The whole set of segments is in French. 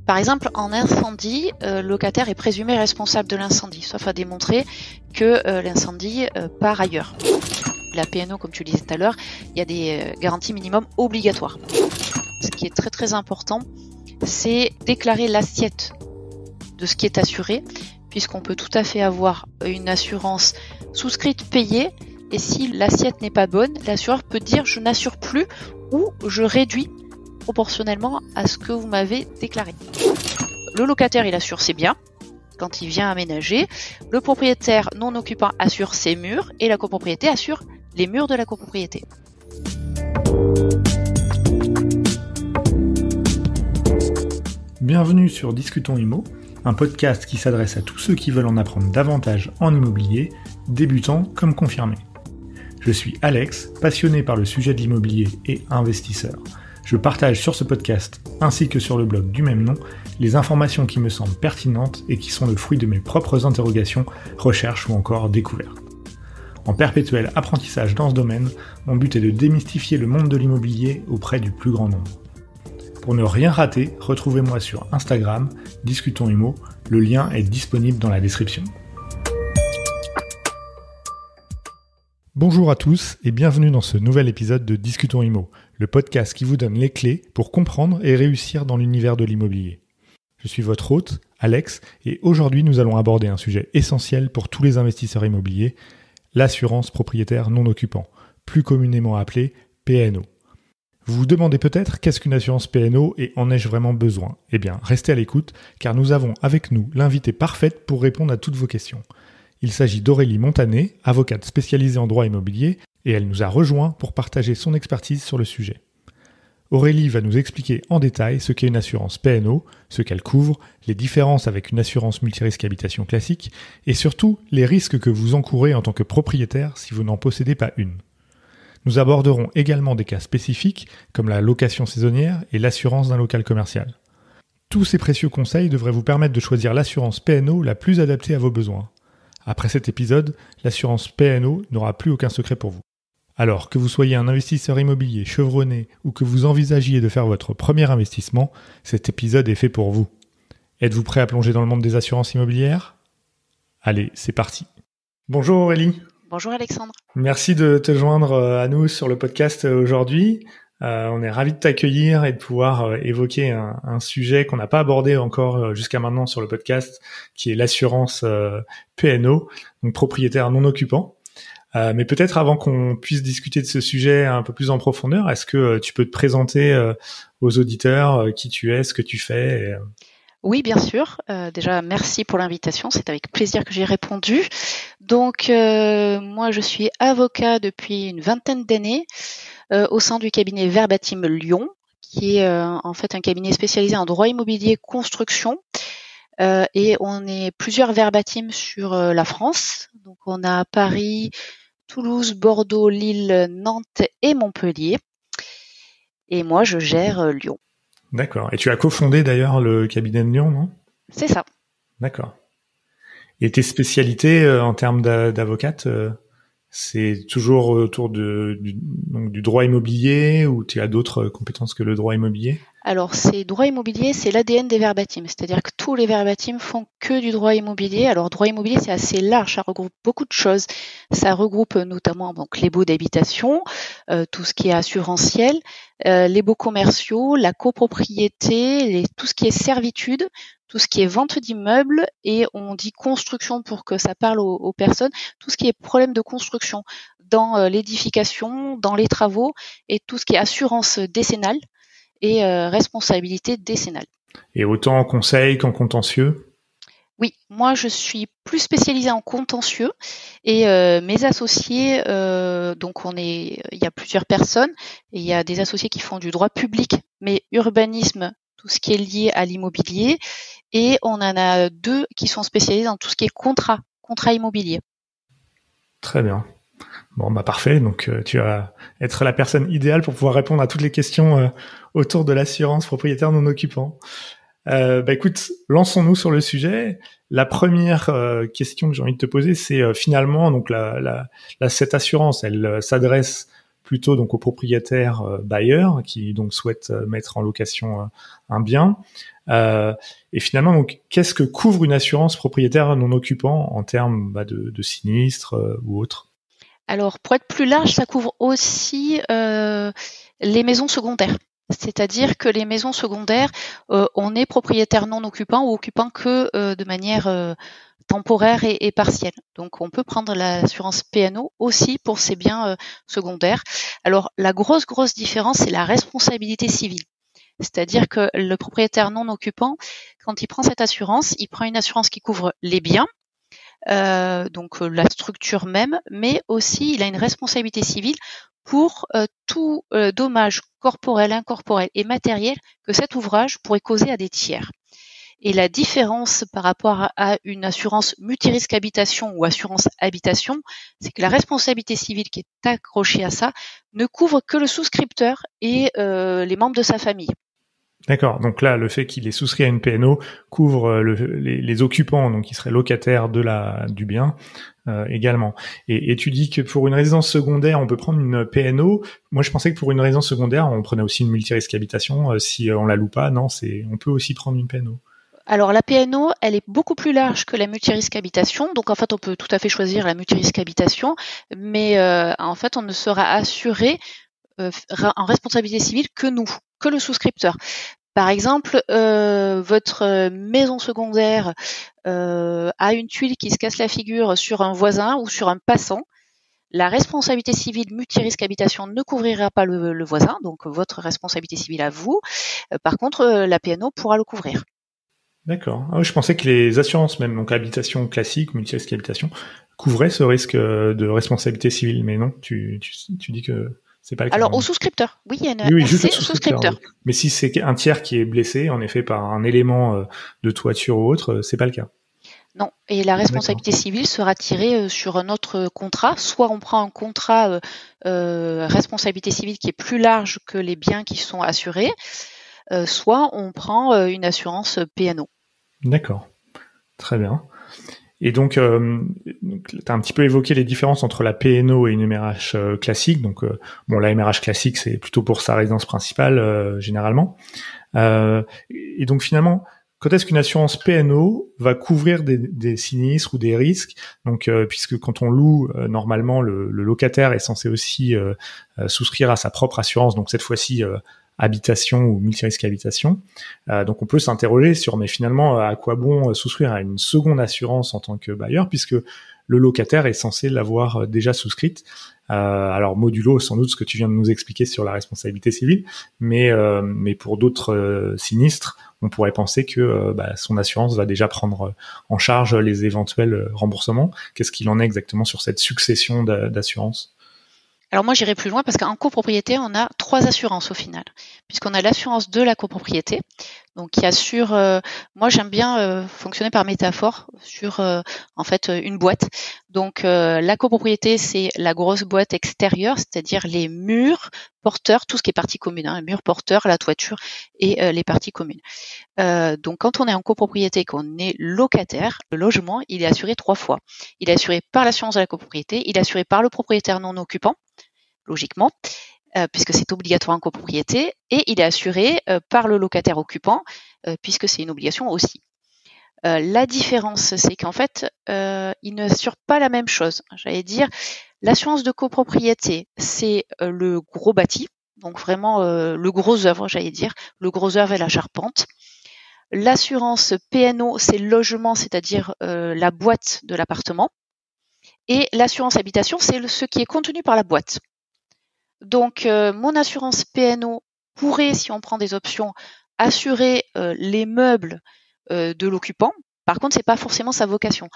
Par exemple, en incendie, le locataire est présumé responsable de l'incendie, sauf à démontrer que l'incendie part ailleurs. La PNO, comme tu le disais tout à l'heure, il y a des garanties minimum obligatoires. Ce qui est très très important, c'est déclarer l'assiette de ce qui est assuré, puisqu'on peut tout à fait avoir une assurance souscrite payée, et si l'assiette n'est pas bonne, l'assureur peut dire je n'assure plus ou je réduis proportionnellement à ce que vous m'avez déclaré. Le locataire, il assure ses biens quand il vient aménager, le propriétaire non occupant assure ses murs et la copropriété assure les murs de la copropriété. Bienvenue sur Discutons Immo, un podcast qui s'adresse à tous ceux qui veulent en apprendre davantage en immobilier, débutants comme confirmés. Je suis Alex, passionné par le sujet de l'immobilier et investisseur. Je partage sur ce podcast, ainsi que sur le blog du même nom, les informations qui me semblent pertinentes et qui sont le fruit de mes propres interrogations, recherches ou encore découvertes. En perpétuel apprentissage dans ce domaine, mon but est de démystifier le monde de l'immobilier auprès du plus grand nombre. Pour ne rien rater, retrouvez-moi sur Instagram, Discutons Immo, le lien est disponible dans la description. Bonjour à tous et bienvenue dans ce nouvel épisode de Discutons Immo, le podcast qui vous donne les clés pour comprendre et réussir dans l'univers de l'immobilier. Je suis votre hôte, Alex, et aujourd'hui nous allons aborder un sujet essentiel pour tous les investisseurs immobiliers, l'assurance propriétaire non occupant, plus communément appelée PNO. Vous vous demandez peut-être qu'est-ce qu'une assurance PNO et en ai-je vraiment besoin ? Eh bien, restez à l'écoute car nous avons avec nous l'invitée parfaite pour répondre à toutes vos questions. Il s'agit d'Aurélie Montanet, avocate spécialisée en droit immobilier, et elle nous a rejoints pour partager son expertise sur le sujet. Aurélie va nous expliquer en détail ce qu'est une assurance PNO, ce qu'elle couvre, les différences avec une assurance multirisque habitation classique, et surtout les risques que vous encourez en tant que propriétaire si vous n'en possédez pas une. Nous aborderons également des cas spécifiques comme la location saisonnière et l'assurance d'un local commercial. Tous ces précieux conseils devraient vous permettre de choisir l'assurance PNO la plus adaptée à vos besoins. Après cet épisode, l'assurance PNO n'aura plus aucun secret pour vous. Alors que vous soyez un investisseur immobilier chevronné ou que vous envisagiez de faire votre premier investissement, cet épisode est fait pour vous. Êtes-vous prêt à plonger dans le monde des assurances immobilières ? Allez, c'est parti. Bonjour Aurélie. Bonjour Alexandre. Merci de te joindre à nous sur le podcast aujourd'hui. On est ravis de t'accueillir et de pouvoir évoquer un sujet qu'on n'a pas abordé encore jusqu'à maintenant sur le podcast, qui est l'assurance PNO, donc propriétaire non occupant. Mais peut-être avant qu'on puisse discuter de ce sujet un peu plus en profondeur, est-ce que tu peux te présenter aux auditeurs qui tu es, ce que tu fais Oui, bien sûr. Déjà, merci pour l'invitation. C'est avec plaisir que j'ai répondu. Donc, moi, je suis avocat depuis une vingtaine d'années au sein du cabinet Verbatim Lyon, qui est en fait un cabinet spécialisé en droit immobilier construction. Et on est plusieurs Verbatim sur la France. Donc, on a Paris, Toulouse, Bordeaux, Lille, Nantes et Montpellier. Et moi, je gère Lyon. D'accord. Et tu as cofondé d'ailleurs le cabinet de Lyon, non ? C'est ça. D'accord. Et tes spécialités en termes d'avocate, c'est toujours autour du droit immobilier ou tu as d'autres compétences que le droit immobilier ? Alors, c'est droit immobilier, c'est l'ADN des Verbatim. C'est-à-dire que tous les Verbatim font que du droit immobilier. Alors, droit immobilier, c'est assez large, ça regroupe beaucoup de choses. Ça regroupe notamment donc les baux d'habitation, tout ce qui est assurantiel, les baux commerciaux, la copropriété, tout ce qui est servitude, tout ce qui est vente d'immeubles, et on dit construction pour que ça parle aux personnes, tout ce qui est problème de construction dans l'édification, dans les travaux, et tout ce qui est assurance décennale et responsabilité décennale. Et autant en conseil qu'en contentieux ? Oui, moi je suis plus spécialisée en contentieux et mes associés, donc il y a plusieurs personnes, et il y a des associés qui font du droit public, mais urbanisme, tout ce qui est lié à l'immobilier, et on en a 2 qui sont spécialisés dans tout ce qui est contrat immobilier. Très bien. Bon, parfait. Donc, tu vas être la personne idéale pour pouvoir répondre à toutes les questions autour de l'assurance propriétaire non occupant. Écoute, lançons-nous sur le sujet. La première question que j'ai envie de te poser, c'est finalement, donc cette assurance, elle s'adresse plutôt donc aux propriétaires bailleurs qui donc souhaitent mettre en location un bien. Et finalement, donc, qu'est-ce que couvre une assurance propriétaire non occupant en termes de sinistre ou autre? Alors, pour être plus large, ça couvre aussi les maisons secondaires. C'est-à-dire que les maisons secondaires, on est propriétaire non occupant ou occupant que de manière temporaire et partielle. Donc, on peut prendre l'assurance P&O aussi pour ces biens secondaires. Alors, la grosse différence, c'est la responsabilité civile. C'est-à-dire que le propriétaire non occupant, quand il prend cette assurance, il prend une assurance qui couvre les biens, donc la structure même, mais aussi il a une responsabilité civile pour tout dommage corporel, incorporel et matériel que cet ouvrage pourrait causer à des tiers. Et la différence par rapport à une assurance multirisque habitation ou assurance habitation, c'est que la responsabilité civile qui est accrochée à ça ne couvre que le souscripteur et les membres de sa famille. D'accord. Donc là, le fait qu'il ait souscrit à une P&O couvre les occupants, donc qui seraient locataires du bien également. Et tu dis que pour une résidence secondaire, on peut prendre une P&O. Moi, je pensais que pour une résidence secondaire, on prenait aussi une multirisque habitation. Si on la loue pas, non, on peut aussi prendre une P&O. Alors la P&O, elle est beaucoup plus large que la multirisque habitation. Donc en fait, on peut tout à fait choisir la multirisque habitation, mais en fait, on ne sera assuré en responsabilité civile que nous, que le souscripteur. Par exemple, votre maison secondaire a une tuile qui se casse la figure sur un voisin ou sur un passant. La responsabilité civile multirisque habitation ne couvrira pas le voisin, donc votre responsabilité civile à vous. Par contre, la P&O pourra le couvrir. D'accord. Ah, je pensais que les assurances même, donc habitation classique, multirisque habitation, couvraient ce risque de responsabilité civile, mais non, tu dis que c'est pas le cas. Alors, au souscripteur, oui, il y a une oui, juste le souscripteur. Oui. Mais si c'est un tiers qui est blessé, en effet, par un élément de toiture ou autre, c'est pas le cas. Non, et la responsabilité civile sera tirée sur un autre contrat. Soit on prend un contrat responsabilité civile qui est plus large que les biens qui sont assurés, soit on prend une assurance P&O. D'accord, très bien. Et donc, tu as un petit peu évoqué les différences entre la P&O et une MRH classique. Donc, la MRH classique, c'est plutôt pour sa résidence principale, généralement. Et donc, finalement, quand est-ce qu'une assurance P&O va couvrir des sinistres ou des risques? Donc, puisque quand on loue, normalement, le locataire est censé aussi souscrire à sa propre assurance. Donc, cette fois-ci, habitation ou multirisque habitation. Donc on peut s'interroger sur mais finalement à quoi bon souscrire à une seconde assurance en tant que bailleur puisque le locataire est censé l'avoir déjà souscrite. Alors modulo sans doute ce que tu viens de nous expliquer sur la responsabilité civile, mais pour d'autres sinistres, on pourrait penser que son assurance va déjà prendre en charge les éventuels remboursements. Qu'est-ce qu'il en est exactement sur cette succession d'assurances? Alors moi j'irai plus loin parce qu'en copropriété on a 3 assurances au final, puisqu'on a l'assurance de la copropriété, donc qui assure. Moi j'aime bien fonctionner par métaphore sur en fait une boîte. Donc la copropriété c'est la grosse boîte extérieure, c'est-à-dire les murs porteurs, tout ce qui est partie commune, les murs porteurs, la toiture et les parties communes. Donc quand on est en copropriété, qu'on est locataire, le logement il est assuré 3 fois. Il est assuré par l'assurance de la copropriété, il est assuré par le propriétaire non occupant, logiquement, puisque c'est obligatoire en copropriété, et il est assuré par le locataire occupant, puisque c'est une obligation aussi. La différence, c'est qu'en fait, il n'assure pas la même chose. J'allais dire, l'assurance de copropriété, c'est le gros bâti, donc vraiment le gros œuvre, j'allais dire, le gros œuvre et la charpente. L'assurance P&O, c'est le logement, c'est-à-dire la boîte de l'appartement. Et l'assurance habitation, c'est ce qui est contenu par la boîte. Donc, mon assurance P&O pourrait, si on prend des options, assurer les meubles de l'occupant. Par contre, c'est pas forcément sa vocation.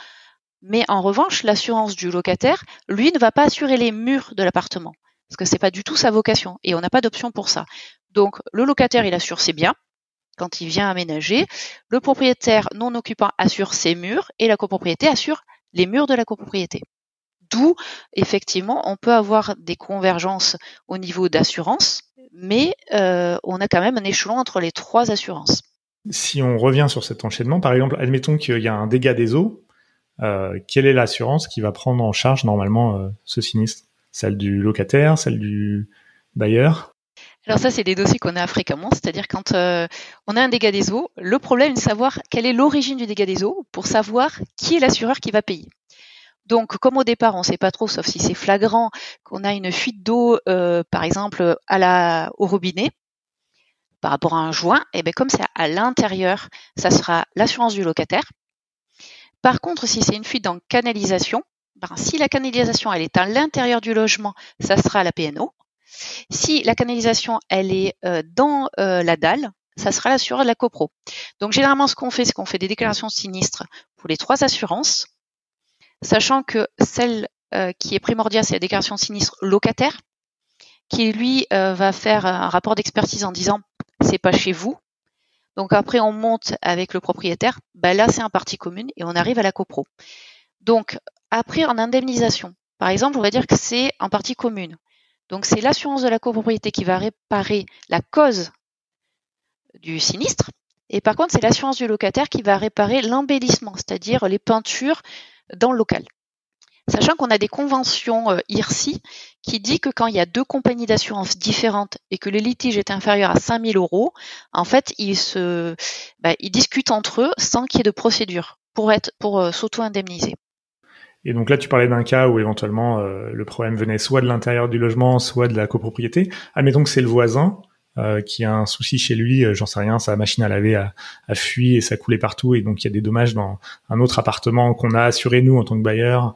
Mais en revanche, l'assurance du locataire, lui, ne va pas assurer les murs de l'appartement, parce que c'est pas du tout sa vocation, et on n'a pas d'option pour ça. Donc, le locataire, il assure ses biens quand il vient aménager. Le propriétaire non occupant assure ses murs, et la copropriété assure les murs de la copropriété. D'où, effectivement, on peut avoir des convergences au niveau d'assurance, mais on a quand même un échelon entre les 3 assurances. Si on revient sur cet enchaînement, par exemple, admettons qu'il y a un dégât des eaux, quelle est l'assurance qui va prendre en charge normalement ce sinistre? Celle du locataire, celle du bailleur? Alors ça, c'est des dossiers qu'on a fréquemment, c'est-à-dire quand on a un dégât des eaux, le problème est de savoir quelle est l'origine du dégât des eaux pour savoir qui est l'assureur qui va payer. Donc, comme au départ, on ne sait pas trop, sauf si c'est flagrant, qu'on a une fuite d'eau, par exemple, au robinet, par rapport à un joint, et bien comme c'est à l'intérieur, ça sera l'assurance du locataire. Par contre, si c'est une fuite dans canalisation, si la canalisation elle est à l'intérieur du logement, ça sera la PNO. Si la canalisation elle est dans la dalle, ça sera l'assureur de la copro. Donc généralement ce qu'on fait, c'est qu'on fait des déclarations sinistres pour les 3 assurances, sachant que celle qui est primordiale, c'est la déclaration sinistre locataire, qui lui va faire un rapport d'expertise en disant c'est pas chez vous. Donc après on monte avec le propriétaire, là c'est en partie commune et on arrive à la copro. Donc après en indemnisation, par exemple on va dire que c'est en partie commune. Donc c'est l'assurance de la copropriété qui va réparer la cause du sinistre. Et par contre, c'est l'assurance du locataire qui va réparer l'embellissement, c'est-à-dire les peintures dans le local. Sachant qu'on a des conventions IRSI qui dit que quand il y a 2 compagnies d'assurance différentes et que le litige est inférieur à 5 000 €, en fait, ils discutent entre eux sans qu'il y ait de procédure pour s'auto-indemniser. Et donc là, tu parlais d'un cas où éventuellement le problème venait soit de l'intérieur du logement, soit de la copropriété. Admettons que c'est le voisin qui a un souci chez lui, j'en sais rien, sa machine à laver a fui et ça coulait partout, et donc il y a des dommages dans un autre appartement qu'on a assuré nous en tant que bailleur,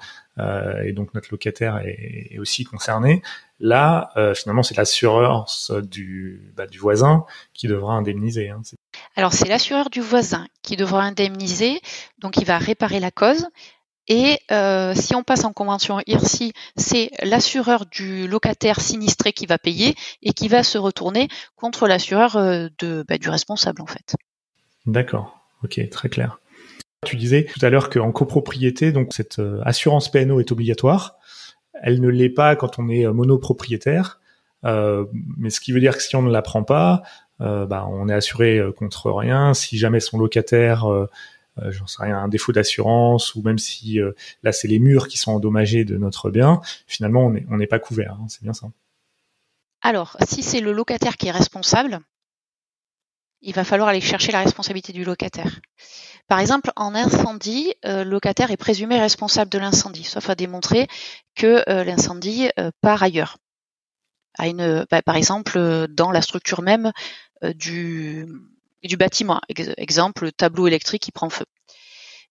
et donc notre locataire est aussi concerné. Là, finalement, c'est l'assurance du voisin qui devra indemniser. Alors c'est l'assureur du voisin qui devra indemniser, donc il va réparer la cause. Et si on passe en convention IRSI, c'est l'assureur du locataire sinistré qui va payer et qui va se retourner contre l'assureur du responsable en fait. D'accord, ok, très clair. Tu disais tout à l'heure qu'en copropriété, donc cette assurance PNO est obligatoire. Elle ne l'est pas quand on est monopropriétaire, mais ce qui veut dire que si on ne la prend pas, on est assuré contre rien. Si jamais son locataire j'en sais rien, un défaut d'assurance, ou même si là c'est les murs qui sont endommagés de notre bien, finalement on n'est pas couvert, c'est bien ça. Alors, si c'est le locataire qui est responsable, il va falloir aller chercher la responsabilité du locataire. Par exemple, en incendie, le locataire est présumé responsable de l'incendie, sauf à démontrer que l'incendie part ailleurs. Par exemple, dans la structure même du bâtiment, exemple tableau électrique qui prend feu.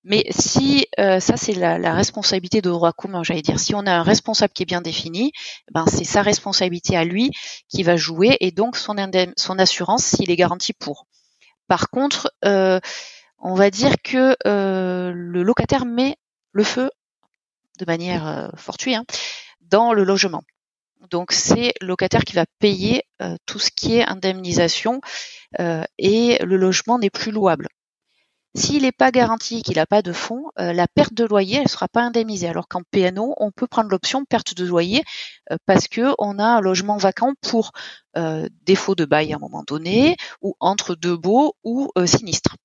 Mais si ça c'est la responsabilité de droit commun, j'allais dire, si on a un responsable qui est bien défini, c'est sa responsabilité à lui qui va jouer, et donc son assurance s'il est garanti pour. Par contre, on va dire que le locataire met le feu de manière fortuite dans le logement. Donc c'est le locataire qui va payer tout ce qui est indemnisation et le logement n'est plus louable. S'il n'est pas garanti, qu'il n'a pas de fonds, la perte de loyer, elle ne sera pas indemnisée. Alors qu'en PNO, on peut prendre l'option perte de loyer parce qu'on a un logement vacant pour défaut de bail à un moment donné, ou entre 2 baux ou sinistre.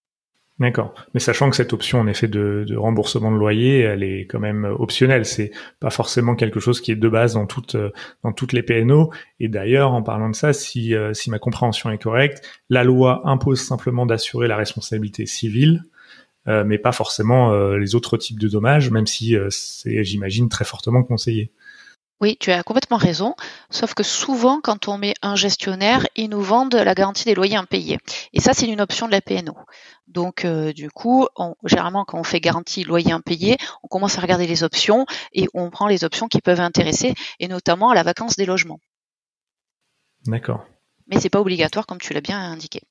D'accord. Mais sachant que cette option, en effet, de remboursement de loyer, elle est quand même optionnelle. C'est pas forcément quelque chose qui est de base dans toutes les PNO. Et d'ailleurs, en parlant de ça, si ma compréhension est correcte, la loi impose simplement d'assurer la responsabilité civile, mais pas forcément les autres types de dommages, même si c'est, j'imagine, très fortement conseillé. Oui, tu as complètement raison, sauf que souvent, quand on met un gestionnaire, ils nous vendent la garantie des loyers impayés. Et ça, c'est une option de la PNO. Donc, du coup, généralement, quand on fait garantie loyer impayé, on commence à regarder les options et on prend les options qui peuvent intéresser, et notamment la vacance des logements. D'accord. Mais c'est pas obligatoire, comme tu l'as bien indiqué.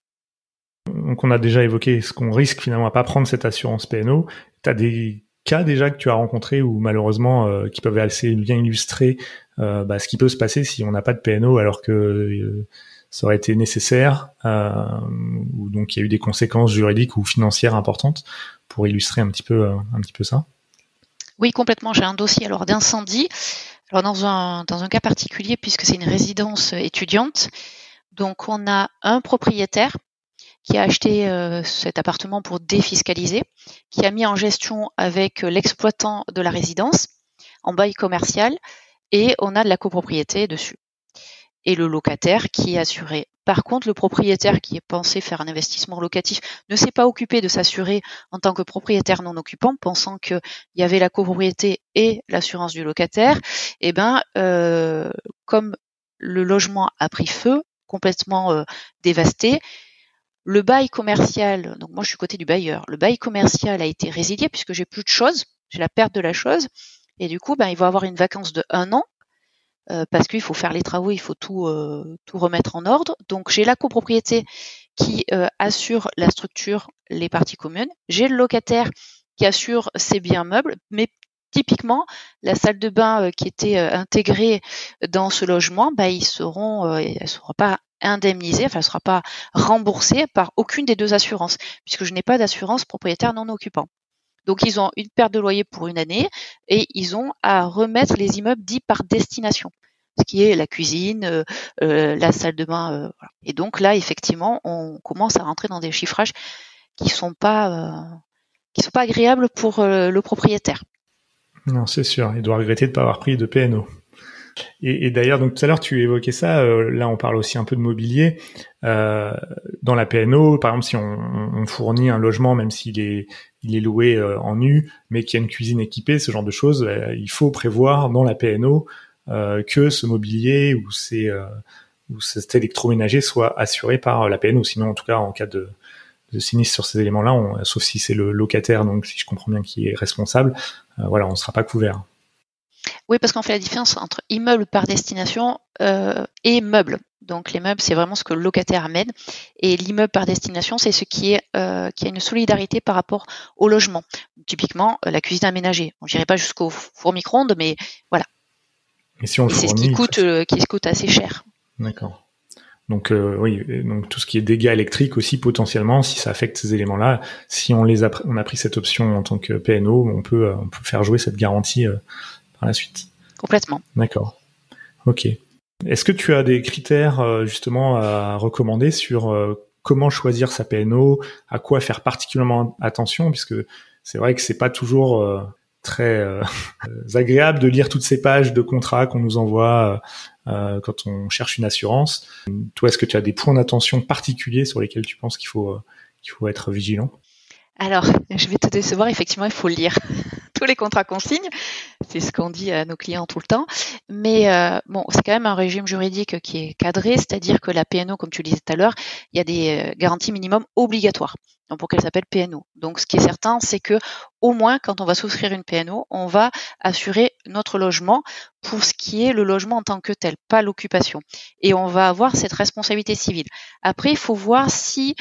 Donc, on a déjà évoqué ce qu'on risque finalement à pas prendre cette assurance PNO. Tu as des cas déjà que tu as rencontrés ou malheureusement qui peuvent assez bien illustrer ce qui peut se passer si on n'a pas de PNO alors que ça aurait été nécessaire, ou donc il y a eu des conséquences juridiques ou financières importantes, pour illustrer un petit peu ça. Oui, complètement. J'ai un dossier alors d'incendie. Alors dans un cas particulier, puisque c'est une résidence étudiante, donc on a un propriétaire qui a acheté cet appartement pour défiscaliser, qui a mis en gestion avec l'exploitant de la résidence en bail commercial, et on a de la copropriété dessus. Et le locataire qui est assuré. Par contre, le propriétaire qui est pensé faire un investissement locatif ne s'est pas occupé de s'assurer en tant que propriétaire non occupant, pensant qu'il y avait la copropriété et l'assurance du locataire. Et comme le logement a pris feu, complètement dévasté, le bail commercial, donc moi je suis côté du bailleur, le bail commercial a été résilié puisque j'ai plus de choses, j'ai la perte de la chose, et du coup, il va avoir une vacance de 1 an. Parce qu'il faut faire les travaux, il faut tout remettre en ordre. Donc j'ai la copropriété qui assure la structure, les parties communes. J'ai le locataire qui assure ses biens meubles, mais typiquement la salle de bain qui était intégrée dans ce logement, elle sera pas indemnisée, elle sera pas remboursée par aucune des deux assurances, puisque je n'ai pas d'assurance propriétaire non occupant. Donc, ils ont une perte de loyer pour 1 année et ils ont à remettre les immeubles dits par destination, ce qui est la cuisine, la salle de bain. Voilà. Et donc là, effectivement, on commence à rentrer dans des chiffrages qui sont pas agréables pour le propriétaire. Non, c'est sûr. Il doit regretter de ne pas avoir pris de PNO. Et d'ailleurs, donc tout à l'heure, tu évoquais ça. Là, on parle aussi un peu de mobilier. Dans la PNO, par exemple, si on fournit un logement, même s'il est loué en nu, mais qu'il y a une cuisine équipée, ce genre de choses, il faut prévoir dans la PNO que ce mobilier ou cet électroménager soit assuré par la PNO. Sinon, en tout cas, en cas de sinistre sur ces éléments-là, sauf si c'est le locataire, donc si je comprends bien, qui est responsable, on ne sera pas couvert. Oui, parce qu'on fait la différence entre immeuble par destination et meuble. Donc les meubles, c'est vraiment ce que le locataire amène, et l'immeuble par destination, c'est ce qui a une solidarité par rapport au logement. Typiquement, la cuisine aménagée. Je n'irai pas jusqu'au four micro-ondes, mais voilà. Et si on le fournit, c'est ce qui coûte assez cher. D'accord. Donc donc tout ce qui est dégâts électriques aussi potentiellement, si ça affecte ces éléments-là, si on a pris cette option en tant que PNO, on peut faire jouer cette garantie par la suite. Complètement. D'accord. Ok. Est-ce que tu as des critères justement à recommander sur comment choisir sa PNO, à quoi faire particulièrement attention, puisque c'est vrai que c'est pas toujours très agréable de lire toutes ces pages de contrats qu'on nous envoie quand on cherche une assurance. Toi, est-ce que tu as des points d'attention particuliers sur lesquels tu penses qu'il faut être vigilant ? Alors, je vais te décevoir, effectivement, il faut le lire. Tous les contrats qu'on signe, c'est ce qu'on dit à nos clients tout le temps. Mais c'est quand même un régime juridique qui est cadré, c'est-à-dire que la PNO, comme tu le disais tout à l'heure, il y a des garanties minimum obligatoires pour qu'elle s'appelle PNO. Donc, ce qui est certain, c'est que au moins, quand on va souscrire une PNO, on va assurer notre logement pour ce qui est le logement en tant que tel, pas l'occupation. Et on va avoir cette responsabilité civile. Après, il faut voir si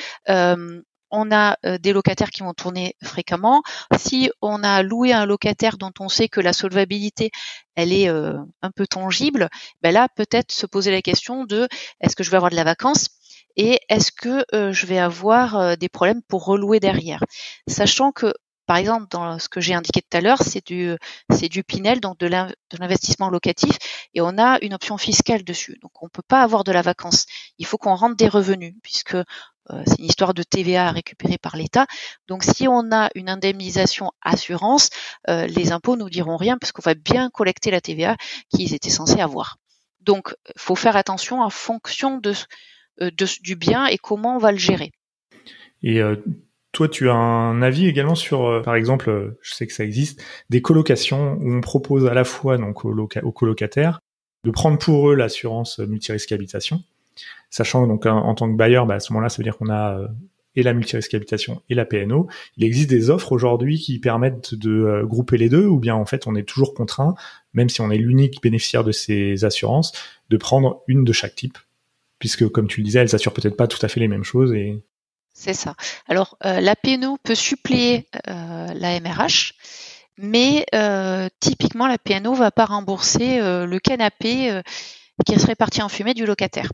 on a des locataires qui vont tourner fréquemment. Si on a loué un locataire dont on sait que la solvabilité, elle est un peu tangible, là, peut-être se poser la question de est-ce que je vais avoir de la vacance et est-ce que je vais avoir des problèmes pour relouer derrière. Sachant que, par exemple, dans ce que j'ai indiqué tout à l'heure, c'est du Pinel, donc de l'investissement locatif, et on a une option fiscale dessus. Donc, on ne peut pas avoir de la vacance. Il faut qu'on rentre des revenus, puisque c'est une histoire de TVA récupérée par l'État. Donc, si on a une indemnisation assurance, les impôts nous diront rien parce qu'on va bien collecter la TVA qu'ils étaient censés avoir. Donc, il faut faire attention en fonction du bien et comment on va le gérer. Et toi, tu as un avis également sur, par exemple, je sais que ça existe, des colocations où on propose à la fois donc aux colocataires de prendre pour eux l'assurance multirisque habitation, sachant donc en tant que bailleur, à ce moment-là, ça veut dire qu'on a et la multirisque habitation et la PNO. Il existe des offres aujourd'hui qui permettent de grouper les deux, ou bien en fait on est toujours contraint, même si on est l'unique bénéficiaire de ces assurances, de prendre une de chaque type, puisque comme tu le disais, elles assurent peut-être pas tout à fait les mêmes choses. Et c'est ça. Alors la PNO peut suppléer la MRH, mais typiquement la PNO va pas rembourser le canapé qui serait parti en fumée du locataire.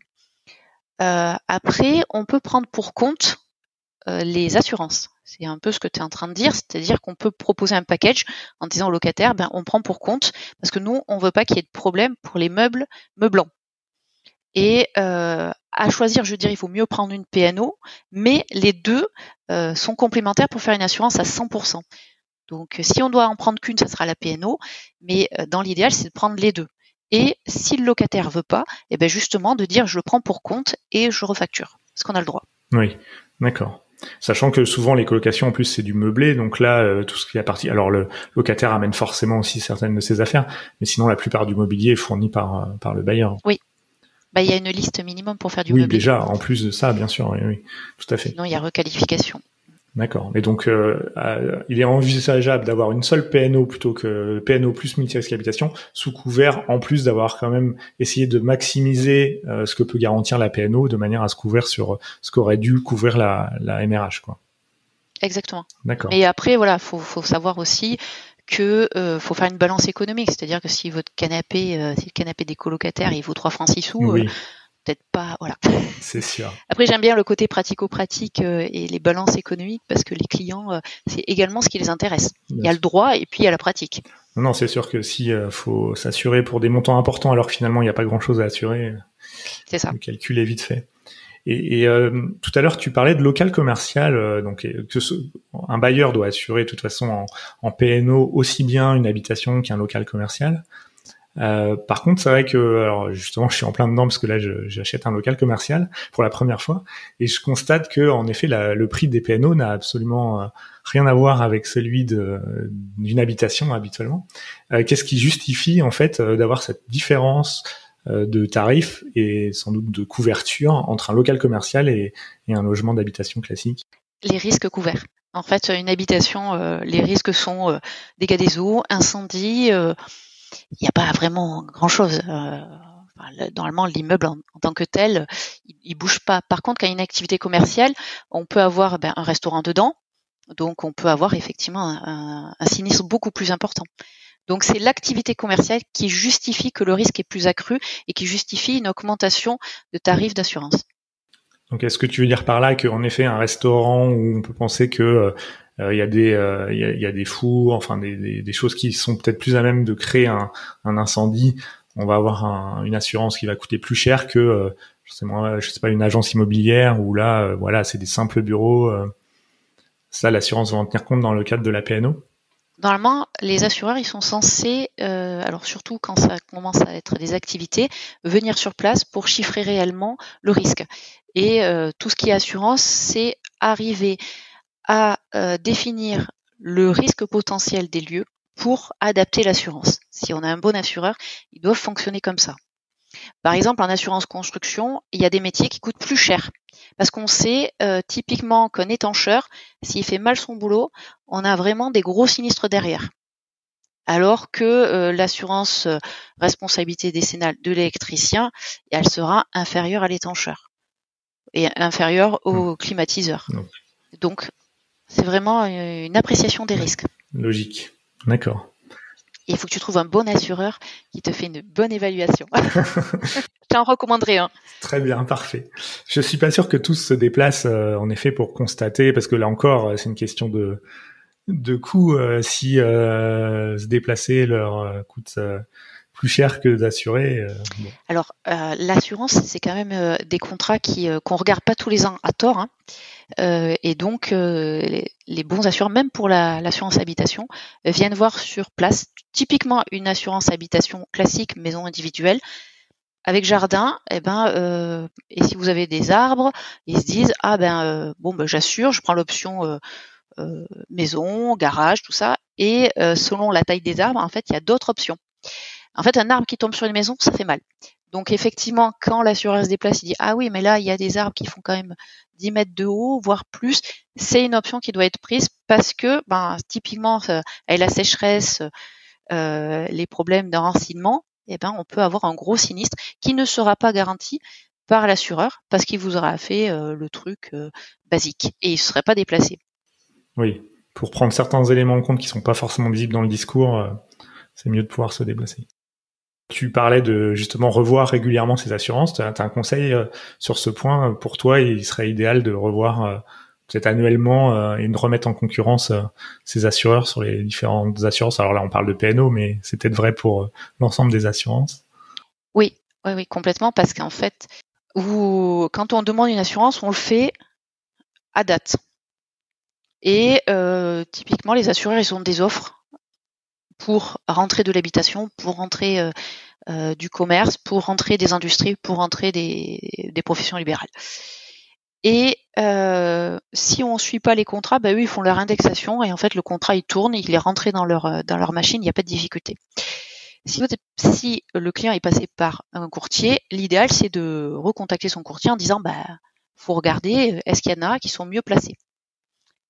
Après, on peut prendre pour compte les assurances. C'est un peu ce que tu es en train de dire, c'est-à-dire qu'on peut proposer un package en disant au locataire, on prend pour compte, parce que nous, on veut pas qu'il y ait de problème pour les meublants. Et à choisir, je dirais, il faut mieux prendre une PNO, mais les deux sont complémentaires pour faire une assurance à 100%. Donc, si on doit en prendre qu'une, ça sera la PNO, mais dans l'idéal, c'est de prendre les deux. Et si le locataire veut pas, et ben justement de dire je le prends pour compte et je refacture, parce qu'on a le droit. Oui, d'accord. Sachant que souvent les colocations en plus c'est du meublé, donc là tout ce qui est partie. Alors le locataire amène forcément aussi certaines de ses affaires, mais sinon la plupart du mobilier est fourni par le bailleur. Oui. Bah, il y a une liste minimum pour faire du Oui, meublé. déjà, en plus de ça, bien sûr, oui, tout à fait. Sinon, il y a requalification. D'accord. Et donc, il est envisageable d'avoir une seule PNO plutôt que PNO plus multi-risque habitation, sous couvert, en plus d'avoir quand même essayé de maximiser ce que peut garantir la PNO, de manière à se couvrir sur ce qu'aurait dû couvrir la MRH, quoi. Exactement. D'accord. Et après, voilà, faut savoir aussi que faut faire une balance économique, c'est-à-dire que si votre canapé, si le canapé des colocataires il vaut 3 francs 6 sous, Oui, peut-être pas, voilà. c'est sûr. Après, j'aime bien le côté pratico-pratique et les balances économiques parce que les clients, c'est également ce qui les intéresse. Il y a le droit et puis il y a la pratique. Non, c'est sûr que si faut s'assurer pour des montants importants alors que finalement il n'y a pas grand-chose à assurer, C'est ça. le calcul est vite fait. Et tout à l'heure, tu parlais de local commercial, donc un bailleur doit assurer de toute façon en PNO aussi bien une habitation qu'un local commercial. Par contre, c'est vrai que, alors justement, je suis en plein dedans parce que là, j'achète un local commercial pour la première fois et je constate que, en effet, le prix des PNO n'a absolument rien à voir avec celui d'une habitation habituellement. Qu'est-ce qui justifie en fait d'avoir cette différence de tarifs et sans doute de couverture entre un local commercial et un logement d'habitation classique? Les risques couverts. En fait, une habitation, les risques sont dégâts des eaux, incendie. Il n'y a pas vraiment grand-chose. Normalement, l'immeuble en tant que tel, il bouge pas. Par contre, quand il y a une activité commerciale, on peut avoir un restaurant dedans, donc on peut avoir effectivement un sinistre beaucoup plus important. Donc c'est l'activité commerciale qui justifie que le risque est plus accru et qui justifie une augmentation de tarifs d'assurance. Donc est-ce que tu veux dire par là qu'en effet un restaurant où on peut penser que il y a des fours, enfin des choses qui sont peut-être plus à même de créer un incendie, on va avoir une assurance qui va coûter plus cher que je sais pas une agence immobilière où là voilà, c'est des simples bureaux, ça l'assurance va en tenir compte dans le cadre de la PNO? Normalement, les assureurs, ils sont censés, alors surtout quand ça commence à être des activités, venir sur place pour chiffrer réellement le risque. Et tout ce qui est assurance, c'est arriver à définir le risque potentiel des lieux pour adapter l'assurance. Si on a un bon assureur, ils doivent fonctionner comme ça. Par exemple, en assurance construction, il y a des métiers qui coûtent plus cher. Parce qu'on sait typiquement qu'un étancheur, s'il fait mal son boulot, on a vraiment des gros sinistres derrière. Alors que l'assurance responsabilité décennale de l'électricien, elle sera inférieure à l'étancheur et inférieure au climatiseur. Donc, c'est vraiment une appréciation des risques. Logique. D'accord. Et il faut que tu trouves un bon assureur qui te fait une bonne évaluation. Je t'en recommanderais un. Très bien, parfait. Je suis pas sûr que tous se déplacent en effet pour constater, parce que là encore, c'est une question de coût. Si se déplacer leur coûte plus cher que d'assurer. Bon. Alors, l'assurance, c'est quand même des contrats qu'on regarde pas tous les ans à tort. Hein. Et donc, les bons assureurs, même pour l'assurance habitation, viennent voir sur place. Typiquement, une assurance habitation classique, maison individuelle, avec jardin, et si vous avez des arbres, ils se disent j'assure, je prends l'option maison, garage, tout ça. Et selon la taille des arbres, en fait, il y a d'autres options. En fait, un arbre qui tombe sur une maison, ça fait mal. Donc effectivement, quand l'assureur se déplace, il dit ah oui, mais là il y a des arbres qui font quand même 10 mètres de haut, voire plus. C'est une option qui doit être prise parce que typiquement avec la sécheresse, les problèmes d'enracinement, on peut avoir un gros sinistre qui ne sera pas garanti par l'assureur parce qu'il vous aura fait le truc basique et il ne serait pas déplacé. Oui, pour prendre certains éléments en compte qui sont pas forcément visibles dans le discours, c'est mieux de pouvoir se déplacer. Tu parlais de justement revoir régulièrement ces assurances. Tu as un conseil sur ce point? Pour toi, il serait idéal de revoir peut-être annuellement et de remettre en concurrence ces assureurs sur les différentes assurances. Alors là, on parle de PNO, mais c'est peut-être vrai pour l'ensemble des assurances. Oui, complètement, parce qu'en fait, quand on demande une assurance, on le fait à date. Et typiquement, les assureurs, ils ont des offres pour rentrer de l'habitation, pour rentrer du commerce, pour rentrer des industries, pour rentrer des professions libérales. Et si on suit pas les contrats, eux ils font leur indexation et en fait le contrat il tourne, il est rentré dans leur machine, il n'y a pas de difficulté. Si le client est passé par un courtier, l'idéal c'est de recontacter son courtier en disant faut regarder, est-ce qu'il y en a qui sont mieux placés.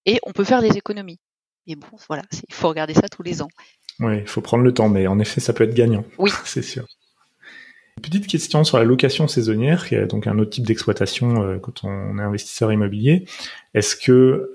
Et on peut faire des économies. Mais bon, voilà, il faut regarder ça tous les ans. Oui, il faut prendre le temps, mais en effet, ça peut être gagnant. Oui. C'est sûr. Une petite question sur la location saisonnière, qui est donc un autre type d'exploitation quand on est investisseur immobilier. Est-ce que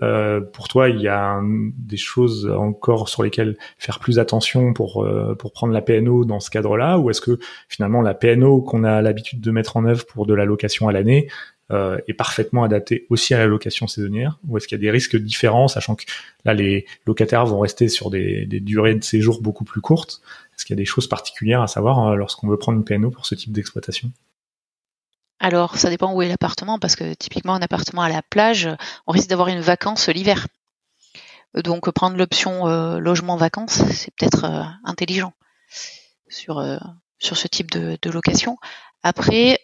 pour toi, il y a des choses encore sur lesquelles faire plus attention pour prendre la PNO dans ce cadre-là, ou est-ce que finalement la PNO qu'on a l'habitude de mettre en œuvre pour de la location à l'année est parfaitement adaptée aussi à la location saisonnière, ou est-ce qu'il y a des risques différents, sachant que là les locataires vont rester sur des durées de séjour beaucoup plus courtes? Est-ce qu'il y a des choses particulières à savoir lorsqu'on veut prendre une PNO pour ce type d'exploitation? Alors, ça dépend où est l'appartement, parce que typiquement, un appartement à la plage, on risque d'avoir une vacance l'hiver. Donc, prendre l'option logement-vacances, c'est peut-être intelligent sur ce type de location. Après,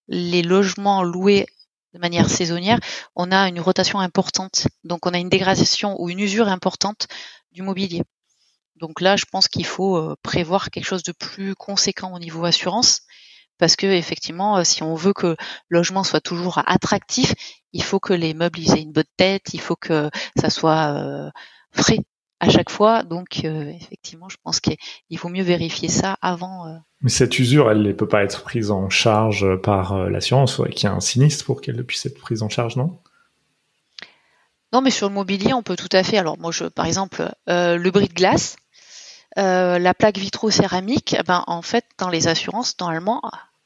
les logements loués de manière saisonnière, on a une rotation importante. Donc, on a une dégradation ou une usure importante du mobilier. Donc là, je pense qu'il faut prévoir quelque chose de plus conséquent au niveau assurance, parce que effectivement, si on veut que le logement soit toujours attractif, il faut que les meubles aient une bonne tête, il faut que ça soit frais à chaque fois. Donc effectivement, je pense qu'il faut mieux vérifier ça avant. Mais cette usure, elle ne peut pas être prise en charge par l'assurance, il qu'il y ait un sinistre pour qu'elle puisse être prise en charge, non? Non, mais sur le mobilier, on peut tout à fait. Alors moi, par exemple, le bris de glace, la plaque vitrocéramique, en fait, dans les assurances, normalement,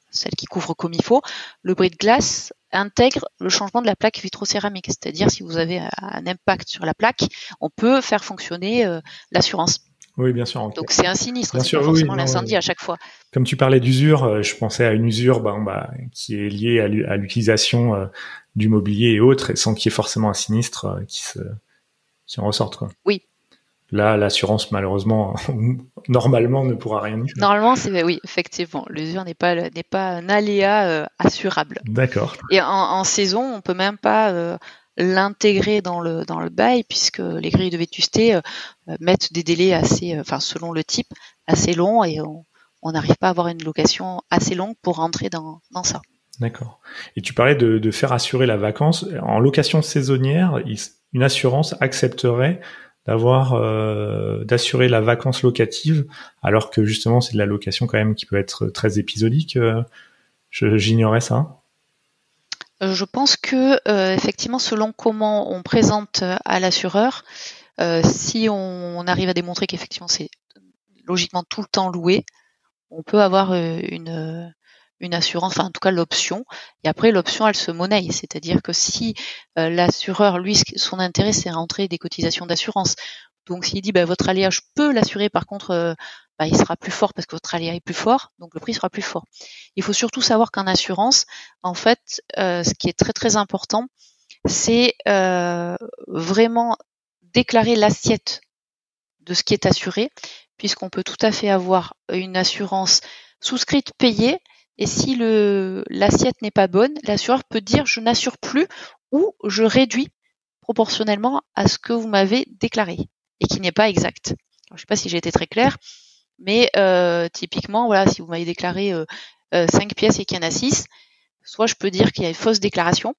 celles qui couvrent comme il faut, le bris de glace intègre le changement de la plaque vitrocéramique. C'est-à-dire, si vous avez un impact sur la plaque, on peut faire fonctionner l'assurance. Oui, bien sûr. Okay. Donc c'est un sinistre, c'est pas forcément l'incendie à chaque fois. Comme tu parlais d'usure, je pensais à une usure qui est liée à l'utilisation du mobilier et autres, et sans qu'il y ait forcément un sinistre qui en ressorte, quoi. Oui. Là, l'assurance, malheureusement, normalement, ne pourra rien y faire. Normalement, oui, effectivement. L'usure n'est pas un aléa assurable. D'accord. Et en saison, on peut même pas l'intégrer dans le bail, puisque les grilles de vétusté mettent des délais assez, selon le type, assez longs, et on n'arrive pas à avoir une location assez longue pour rentrer dans ça. D'accord. Et tu parlais de faire assurer la vacance. En location saisonnière, une assurance accepterait d'assurer la vacance locative, alors que justement c'est de la location quand même qui peut être très épisodique. J'ignorais ça. Je pense que effectivement, selon comment on présente à l'assureur, si on arrive à démontrer qu'effectivement c'est logiquement tout le temps loué, on peut avoir une assurance, enfin en tout cas l'option. Et après l'option, elle se monnaie, c'est-à-dire que si l'assureur, lui, son intérêt c'est rentrer des cotisations d'assurance. Donc s'il dit votre aléa, je peux l'assurer, par contre il sera plus fort parce que votre aléa est plus fort, donc le prix sera plus fort. Il faut surtout savoir qu'en assurance, en fait, ce qui est très très important, c'est vraiment déclarer l'assiette de ce qui est assuré, puisqu'on peut tout à fait avoir une assurance souscrite payée, et si l'assiette n'est pas bonne, l'assureur peut dire je n'assure plus ou je réduis proportionnellement à ce que vous m'avez déclaré et qui n'est pas exact. Alors, je ne sais pas si j'ai été très claire, mais typiquement, voilà, si vous m'avez déclaré 5 pièces et qu'il y en a 6, soit je peux dire qu'il y a une fausse déclaration.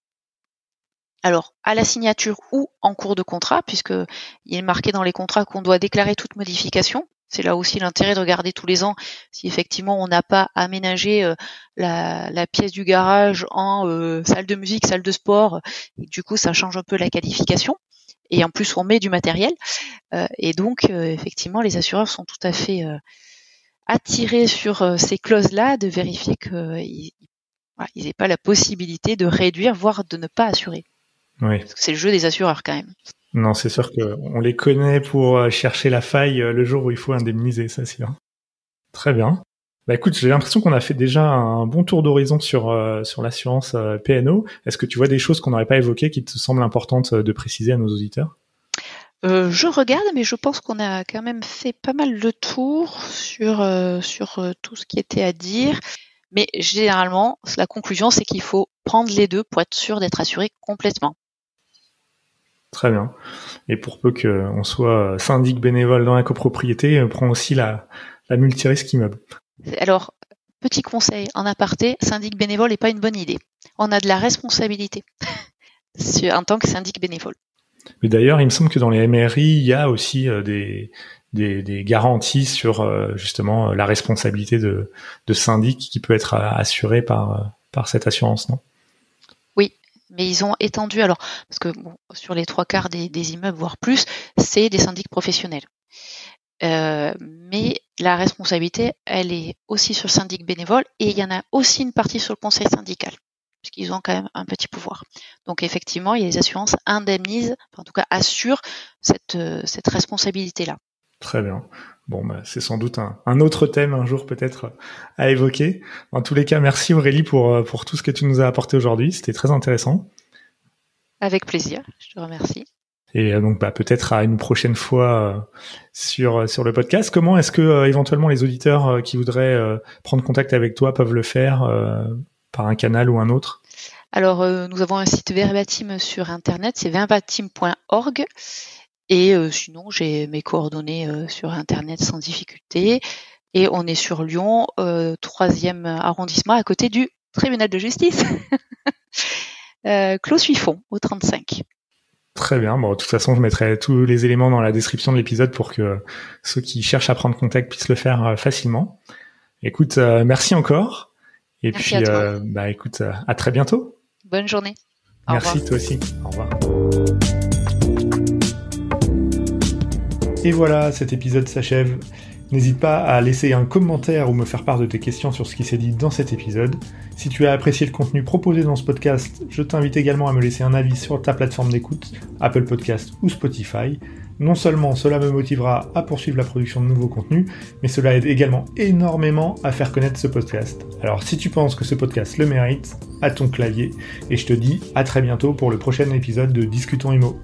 Alors, à la signature ou en cours de contrat, puisqu'il est marqué dans les contrats qu'on doit déclarer toute modification. C'est là aussi l'intérêt de regarder tous les ans si effectivement on n'a pas aménagé la pièce du garage en salle de musique, salle de sport, et du coup ça change un peu la qualification. Et en plus on met du matériel. Et donc effectivement les assureurs sont tout à fait attirés sur ces clauses-là, de vérifier qu'ils n'aient pas la possibilité de réduire, voire de ne pas assurer. Oui. Parce que c'est le jeu des assureurs quand même. Non, c'est sûr qu'on les connaît pour chercher la faille le jour où il faut indemniser, ça c'est sûr. Très bien. Écoute, j'ai l'impression qu'on a fait déjà un bon tour d'horizon sur l'assurance PNO. Est-ce que tu vois des choses qu'on n'aurait pas évoquées qui te semblent importantes de préciser à nos auditeurs ? Je regarde, mais je pense qu'on a quand même fait pas mal de tours sur tout ce qui était à dire. Mais généralement, la conclusion, c'est qu'il faut prendre les deux pour être sûr d'être assuré complètement. Très bien. Et pour peu qu'on soit syndic bénévole dans la copropriété, on prend aussi la multirisque immeuble. Alors, petit conseil en aparté, syndic bénévole n'est pas une bonne idée. On a de la responsabilité en tant que syndic bénévole. Mais d'ailleurs, il me semble que dans les MRI, il y a aussi des garanties sur justement la responsabilité de syndic qui peut être assurée par cette assurance, non ? Oui, mais ils ont étendu, alors, parce que sur les 3/4 des immeubles, voire plus, c'est des syndics professionnels. Mais la responsabilité, elle est aussi sur le syndic bénévole et il y en a aussi une partie sur le conseil syndical, puisqu'ils ont quand même un petit pouvoir. Donc effectivement, il y a les assurances indemnisent, en tout cas assurent cette responsabilité-là. Très bien. Bon, c'est sans doute un autre thème un jour peut-être à évoquer. En tous les cas, merci Aurélie pour tout ce que tu nous as apporté aujourd'hui. C'était très intéressant. Avec plaisir, je te remercie. Et donc peut-être à une prochaine fois sur le podcast. Comment est-ce que éventuellement les auditeurs qui voudraient prendre contact avec toi peuvent le faire par un canal ou un autre ? Alors nous avons un site Verbatim sur internet, c'est verbatim.org. Et sinon j'ai mes coordonnées sur internet sans difficulté. Et on est sur Lyon, 3e arrondissement, à côté du tribunal de justice. Clos Suiffon, au 35. Très bien. Bon, de toute façon, je mettrai tous les éléments dans la description de l'épisode pour que ceux qui cherchent à prendre contact puissent le faire facilement. Écoute, merci encore. Et merci puis, à toi. Écoute, à très bientôt. Bonne journée. Au merci, revoir. toi aussi. Au revoir. Et voilà, cet épisode s'achève. N'hésite pas à laisser un commentaire ou me faire part de tes questions sur ce qui s'est dit dans cet épisode. Si tu as apprécié le contenu proposé dans ce podcast, je t'invite également à me laisser un avis sur ta plateforme d'écoute, Apple Podcast ou Spotify. Non seulement cela me motivera à poursuivre la production de nouveaux contenus, mais cela aide également énormément à faire connaître ce podcast. Alors si tu penses que ce podcast le mérite, à ton clavier, et je te dis à très bientôt pour le prochain épisode de Discutons Immo.